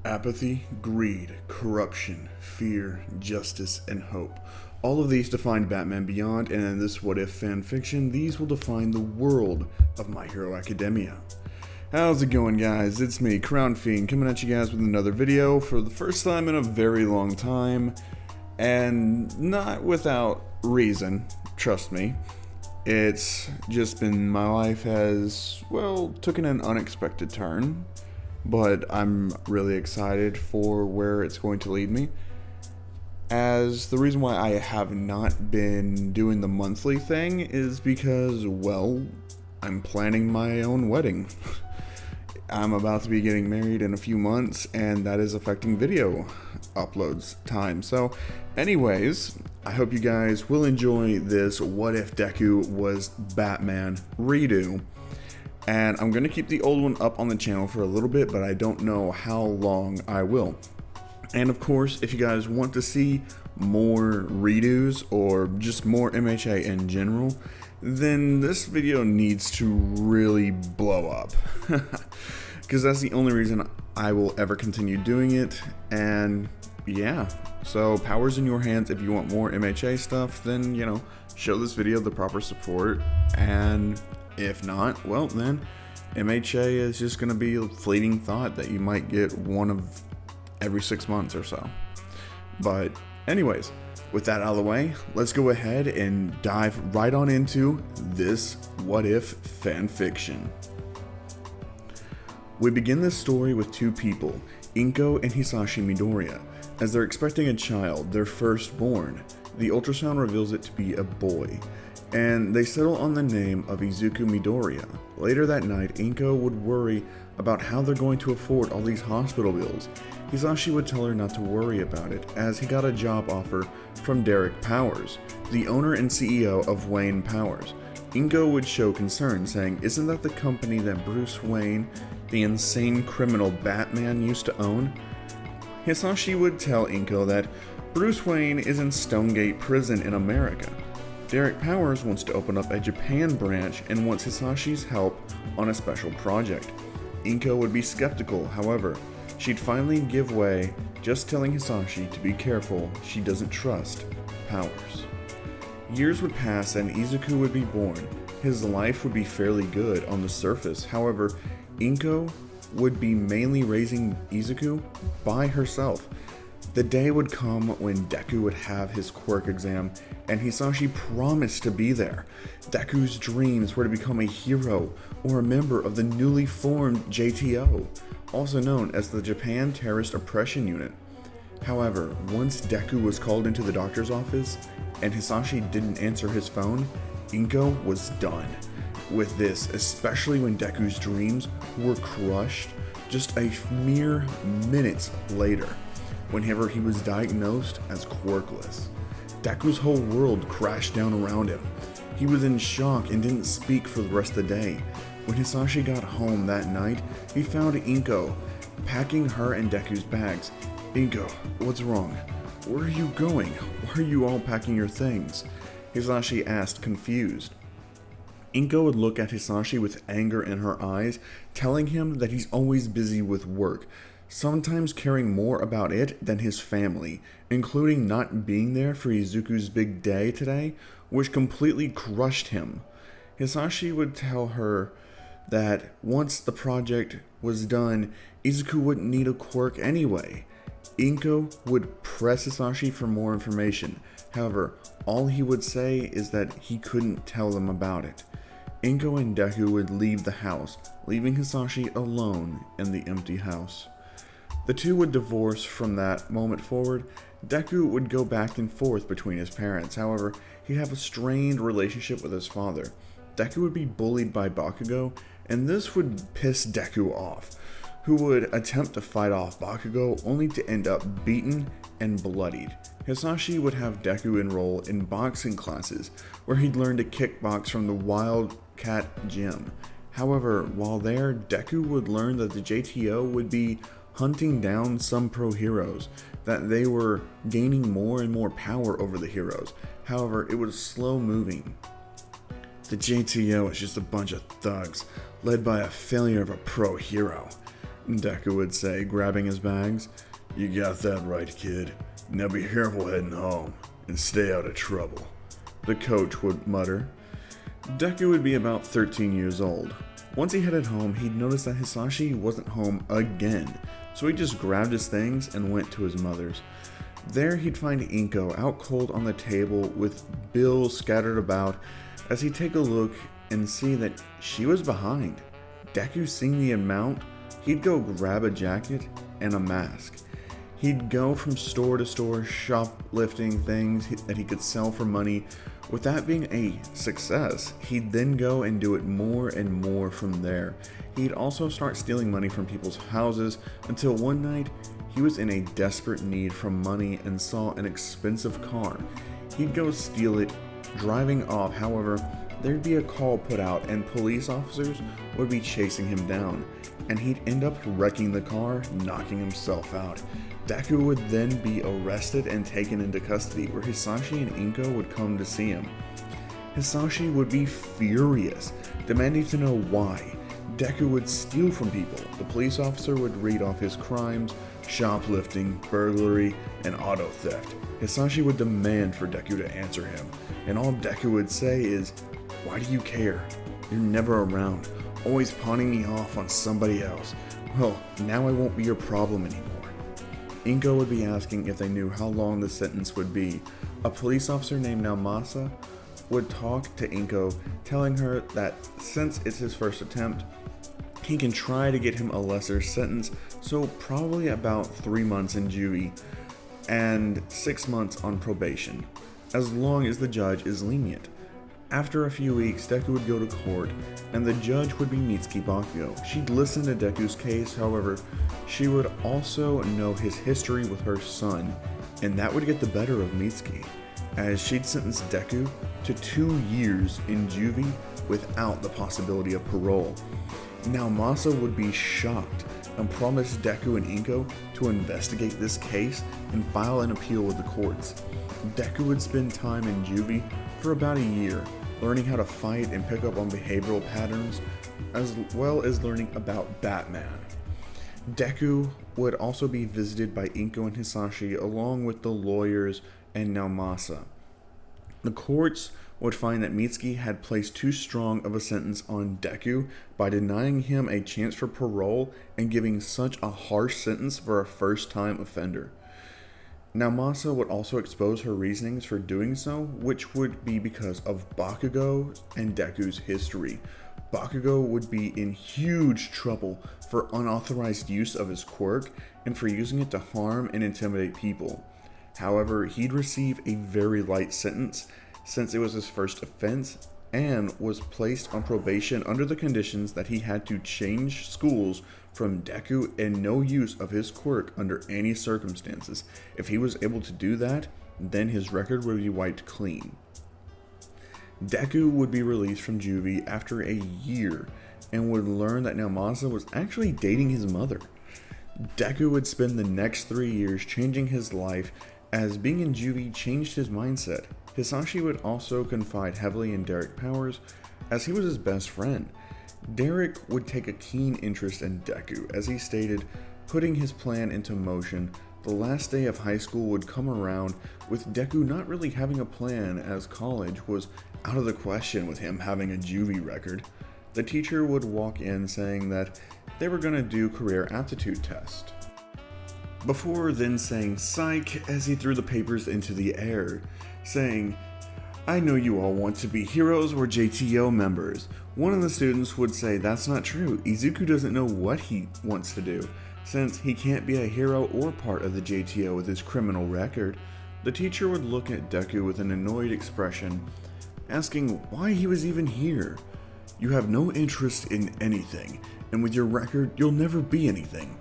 Apathy, greed, corruption, fear, justice, and hope. All of these define Batman Beyond, and in this What If fanfiction, these will define the world of My Hero Academia. How's it going, guys? It's me, Crown Fiend, coming at you guys with another video for the first time in a very long time, and not without reason, trust me. It's just been, my life has, well, taken an unexpected turn, but I'm really excited for where it's going to lead me. As the reason why I have not been doing the monthly thing is because, well, I'm planning my own wedding. I'm about to be getting married in a few months, and that is affecting video uploads time. So anyways, I hope you guys will enjoy this What If Deku Was Batman redo. And I'm going to keep the old one up on the channel for a little bit, but I don't know how long I will. And of course, if you guys want to see more redos or just more MHA in general, then this video needs to really blow up. Because that's the only reason I will ever continue doing it. And yeah, so power's in your hands. If you want more MHA stuff, then, you know, show this video the proper support. And if not, well then, MHA is just going to be a fleeting thought that you might get one of every 6 months or so. But anyways, with that out of the way, let's go ahead and dive right on into this What If fanfiction. We begin this story with two people, Inko and Hisashi Midoriya, as they're expecting a child, their firstborn. The ultrasound reveals it to be a boy, and they settle on the name of Izuku Midoriya. Later that night, Inko would worry about how they're going to afford all these hospital bills. Hisashi would tell her not to worry about it, as he got a job offer from Derek Powers, the owner and CEO of Wayne Powers. Inko would show concern, saying, "Isn't that the company that Bruce Wayne, the insane criminal Batman, used to own?" Hisashi would tell Inko that Bruce Wayne is in Stonegate Prison in America. Derek Powers wants to open up a Japan branch and wants Hisashi's help on a special project. Inko would be skeptical, however. She'd finally give way, just telling Hisashi to be careful she doesn't trust Powers. Years would pass and Izuku would be born. His life would be fairly good on the surface, however, Inko would be mainly raising Izuku by herself. The day would come when Deku would have his quirk exam, and Hisashi promised to be there. Deku's dreams were to become a hero or a member of the newly formed JTO, also known as the Japan Terrorist Oppression Unit. However, once Deku was called into the doctor's office, and Hisashi didn't answer his phone, Inko was done with this, especially when Deku's dreams were crushed just a mere minutes later, whenever he was diagnosed as quirkless. Deku's whole world crashed down around him. He was in shock and didn't speak for the rest of the day. When Hisashi got home that night, he found Inko packing her and Deku's bags. "Inko, what's wrong? Where are you going? Why are you all packing your things?" Hisashi asked, confused. Inko would look at Hisashi with anger in her eyes, telling him that he's always busy with work, sometimes caring more about it than his family, including not being there for Izuku's big day today, which completely crushed him. Hisashi would tell her that once the project was done, Izuku wouldn't need a quirk anyway. Inko would press Hisashi for more information. However, all he would say is that he couldn't tell them about it. Inko and Deku would leave the house, leaving Hisashi alone in the empty house. The two would divorce from that moment forward. Deku would go back and forth between his parents. However, he'd have a strained relationship with his father. Deku would be bullied by Bakugo, and this would piss Deku off, who would attempt to fight off Bakugo only to end up beaten and bloodied. Hisashi would have Deku enroll in boxing classes, where he'd learn to kickbox from the Wildcat Gym. However, while there, Deku would learn that the JTO would be hunting down some pro heroes, that they were gaining more and more power over the heroes. However, it was slow moving. The JTO is just a bunch of thugs, led by a failure of a pro hero. Deku would say, grabbing his bags. "You got that right, kid. Now be careful heading home, and stay out of trouble," the coach would mutter. Deku would be about 13 years old. Once he headed home, he'd notice that Hisashi wasn't home again, so he just grabbed his things and went to his mother's. There he'd find Inko out cold on the table with bills scattered about. As he'd take a look and see that she was behind. Deku, seeing the amount, he'd go grab a jacket and a mask. He'd go from store to store shoplifting things that he could sell for money. With that being a success, he'd then go and do it more and more from there. He'd also start stealing money from people's houses until one night he was in a desperate need for money and saw an expensive car. He'd go steal it, driving off. However, there'd be a call put out and police officers would be chasing him down, and he'd end up wrecking the car, knocking himself out. Deku would then be arrested and taken into custody, where Hisashi and Inko would come to see him. Hisashi would be furious, demanding to know why. Deku would steal from people. The police officer would read off his crimes: shoplifting, burglary, and auto theft. Hisashi would demand for Deku to answer him, and all Deku would say is, "Why do you care? You're never around, always pawning me off on somebody else. Well, now I won't be your problem anymore." Inko would be asking if they knew how long the sentence would be. A police officer named Naomasa would talk to Inko, telling her that since it's his first attempt, he can try to get him a lesser sentence, so probably about 3 months in juvie and 6 months on probation, as long as the judge is lenient. After a few weeks, Deku would go to court, and the judge would be Mitsuki Bakugo. She'd listen to Deku's case, however, she would also know his history with her son, and that would get the better of Mitsuki, as she'd sentence Deku to 2 years in juvie without the possibility of parole. Now Masa would be shocked and promised Deku and Inko to investigate this case and file an appeal with the courts. Deku would spend time in juvie for about a year, learning how to fight and pick up on behavioral patterns, as well as learning about Batman. Deku would also be visited by Inko and Hisashi along with the lawyers and Naomasa. The courts would find that Mitsuki had placed too strong of a sentence on Deku by denying him a chance for parole and giving such a harsh sentence for a first-time offender. Naomasa would also expose her reasonings for doing so, which would be because of Bakugo and Deku's history. Bakugo would be in huge trouble for unauthorized use of his quirk and for using it to harm and intimidate people. However, he'd receive a very light sentence since it was his first offense and was placed on probation under the conditions that he had to change schools from Deku and no use of his quirk under any circumstances. If he was able to do that, then his record would be wiped clean. Deku would be released from juvie after a year and would learn that Naomasa was actually dating his mother. Deku would spend the next 3 years changing his life, as being in juvie changed his mindset. Hisashi would also confide heavily in Derek Powers, as he was his best friend. Derek would take a keen interest in Deku, as he stated, putting his plan into motion. The last day of high school would come around with Deku not really having a plan, as college was out of the question with him having a juvie record. The teacher would walk in saying that they were going to do career aptitude test, before then saying psych as he threw the papers into the air, saying, "I know you all want to be heroes or JTO members." One of the students would say that's not true. Izuku doesn't know what he wants to do, since he can't be a hero or part of the JTO with his criminal record. The teacher would look at Deku with an annoyed expression, asking why he was even here. "You have no interest in anything, and with your record, you'll never be anything.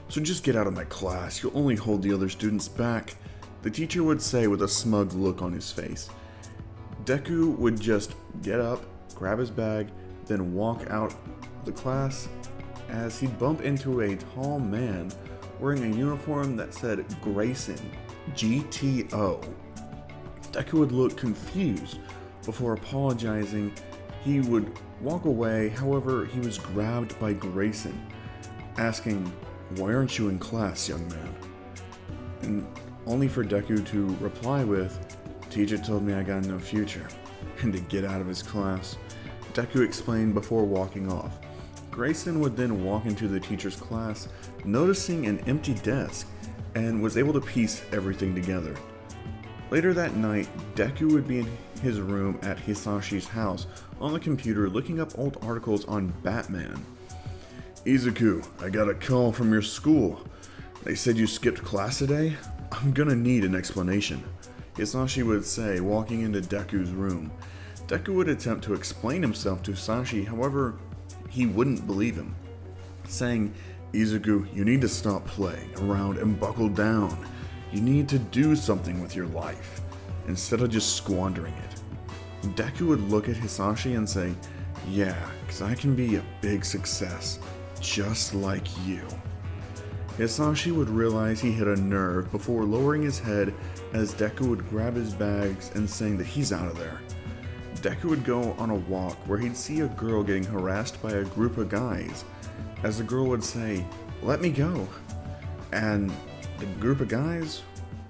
So just get out of my class, you'll only hold the other students back," the teacher would say with a smug look on his face. Deku would just get up, grab his bag, then walk out of the class, as he'd bump into a tall man wearing a uniform that said Grayson, GTO. Deku would look confused before apologizing. He would walk away, however, he was grabbed by Grayson. asking, "Why aren't you in class, young man?" And only for Deku to reply with, "Teacher told me I got no future," and to get out of his class. Deku explained before walking off. Grayson would then walk into the teacher's class, noticing an empty desk, and was able to piece everything together. Later that night, Deku would be in his room at Hisashi's house on the computer looking up old articles on Batman. "Izuku, I got a call from your school. They said you skipped class today? I'm gonna need an explanation," Hisashi would say, walking into Deku's room. Deku would attempt to explain himself to Hisashi, however, he wouldn't believe him, saying, "Izuku, you need to stop playing around and buckle down. You need to do something with your life, instead of just squandering it." Deku would look at Hisashi and say, "Yeah, 'cause I can be a big success, just like you." Hisashi would realize he hit a nerve before lowering his head as Deku would grab his bags and saying that he's out of there. Deku would go on a walk where he'd see a girl getting harassed by a group of guys, as the girl would say, "Let me go," and the group of guys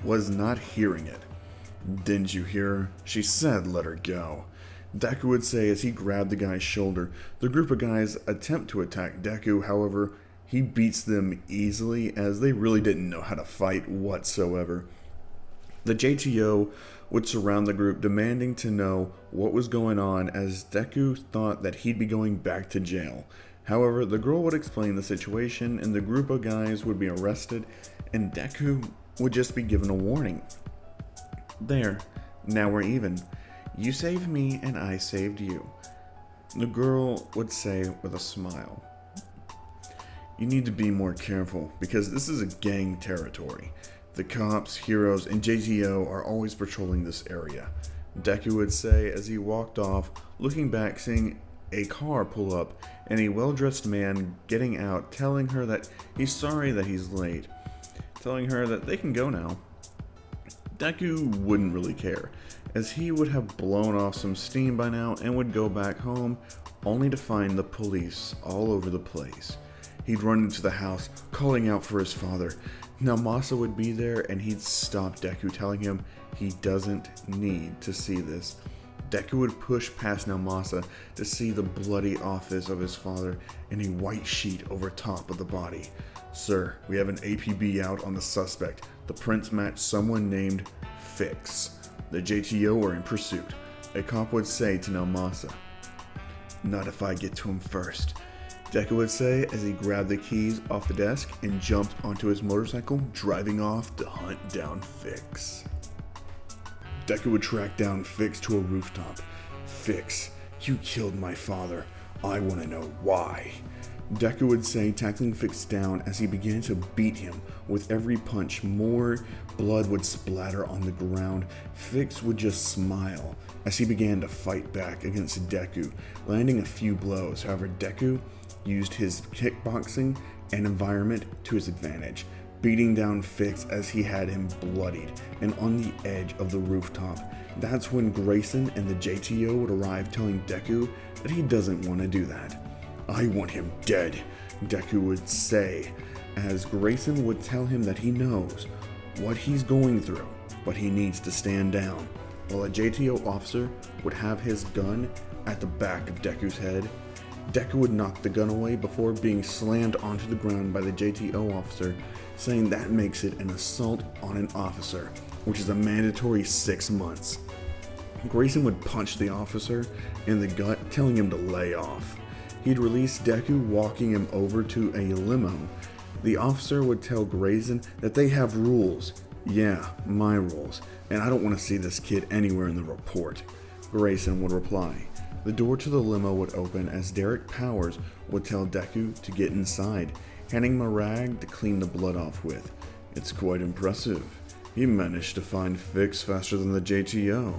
was not hearing it. "Didn't you hear her? She said let her go," Deku would say as he grabbed the guy's shoulder. The group of guys attempt to attack Deku, however, he beats them easily as they really didn't know how to fight whatsoever. The JTO would surround the group, demanding to know what was going on, as Deku thought that he'd be going back to jail. However, the girl would explain the situation and the group of guys would be arrested and Deku would just be given a warning. "There, now we're even. You saved me and I saved you," the girl would say with a smile. "You need to be more careful because this is a gang territory. The cops, heroes, and JTO are always patrolling this area," Deku would say as he walked off, looking back, seeing a car pull up and a well-dressed man getting out, telling her that he's sorry that he's late, telling her that they can go now. Deku wouldn't really care, as he would have blown off some steam by now and would go back home, only to find the police all over the place. He'd run into the house, calling out for his father. Naomasa would be there and he'd stop Deku, telling him he doesn't need to see this. Deku would push past Naomasa to see the bloody office of his father and a white sheet over top of the body. "Sir, we have an APB out on the suspect. The prints match someone named Fix. The JTO are in pursuit," a cop would say to Naomasa. "Not if I get to him first," Deku would say as he grabbed the keys off the desk and jumped onto his motorcycle, driving off to hunt down Fix. Deku would track down Fix to a rooftop. "Fix, you killed my father. I want to know why," Deku would say, tackling Fix down as he began to beat him. With every punch, more blood would splatter on the ground. Fix would just smile as he began to fight back against Deku, landing a few blows. However, Deku used his kickboxing and environment to his advantage, beating down Fix as he had him bloodied and on the edge of the rooftop. That's when Grayson and the JTO would arrive, telling Deku that he doesn't want to do that. "I want him dead," Deku would say, as Grayson would tell him that he knows what he's going through, but he needs to stand down, while a JTO officer would have his gun at the back of Deku's head. Deku would knock the gun away before being slammed onto the ground by the JTO officer, saying that makes it an assault on an officer, which is a mandatory 6 months. Grayson would punch the officer in the gut, telling him to lay off. He'd release Deku, walking him over to a limo. The officer would tell Grayson that they have rules. "Yeah, my rules, and I don't want to see this kid anywhere in the report," Grayson would reply. The door to the limo would open as Derek Powers would tell Deku to get inside, handing him a rag to clean the blood off with. "It's quite impressive. He managed to find Fix faster than the JTO,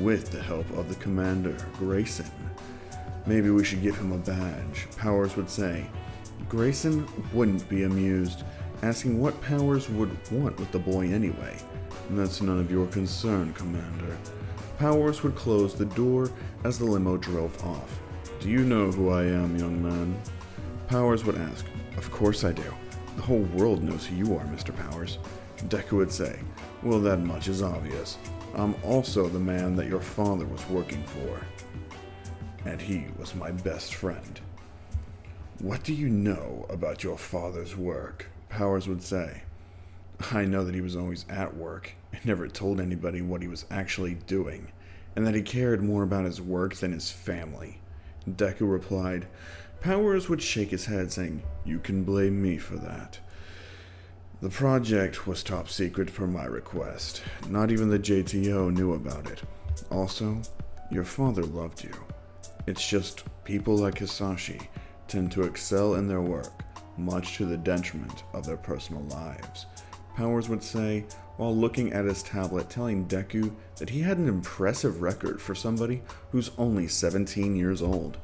with the help of the commander, Grayson. Maybe we should give him a badge," Powers would say. Grayson wouldn't be amused, asking what Powers would want with the boy anyway. "That's none of your concern, Commander." Powers would close the door as the limo drove off. "Do you know who I am, young man?" Powers would ask. Of course I do. The whole world knows who you are, Mr. Powers. Deku would say, well, that much is obvious. I'm also the man that your father was working for. And he was my best friend. What do you know about your father's work? Powers would say. I know that he was always at work and never told anybody what he was actually doing, and that he cared more about his work than his family. Deku replied. Powers would shake his head, saying, you can blame me for that. The project was top secret per my request. Not even the JTO knew about it. Also, your father loved you. It's just people like Hisashi tend to excel in their work, much to the detriment of their personal lives. Powers would say, while looking at his tablet, telling Deku that he had an impressive record for somebody who's only 17 years old.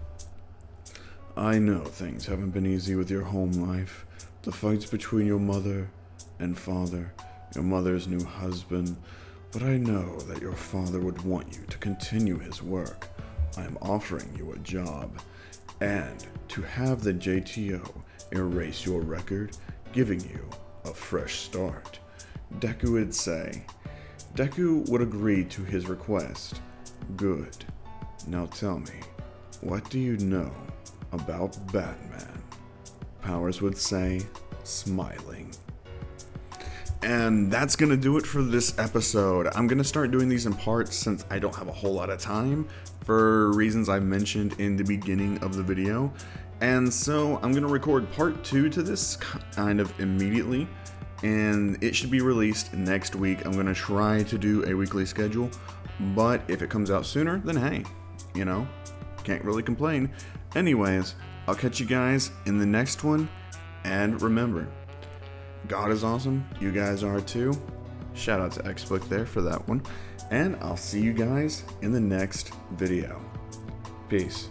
I know things haven't been easy with your home life. The fights between your mother and father, your mother's new husband, but I know that your father would want you to continue his work. I am offering you a job, and to have the JTO erase your record, giving you a fresh start. Deku would say. Deku would agree to his request. Good. Now tell me, what do you know about Batman? Powers would say, smiling. And that's gonna do it for this episode. I'm gonna start doing these in parts since I don't have a whole lot of time for reasons I mentioned in the beginning of the video. And so I'm gonna record part 2 to this kind of immediately, and it should be released next week. I'm gonna try to do a weekly schedule, but if it comes out sooner, then hey, you know, can't really complain. Anyways, I'll catch you guys in the next one, and remember, God is awesome, you guys are too. Shout out to XBook there for that one, and I'll see you guys in the next video. Peace.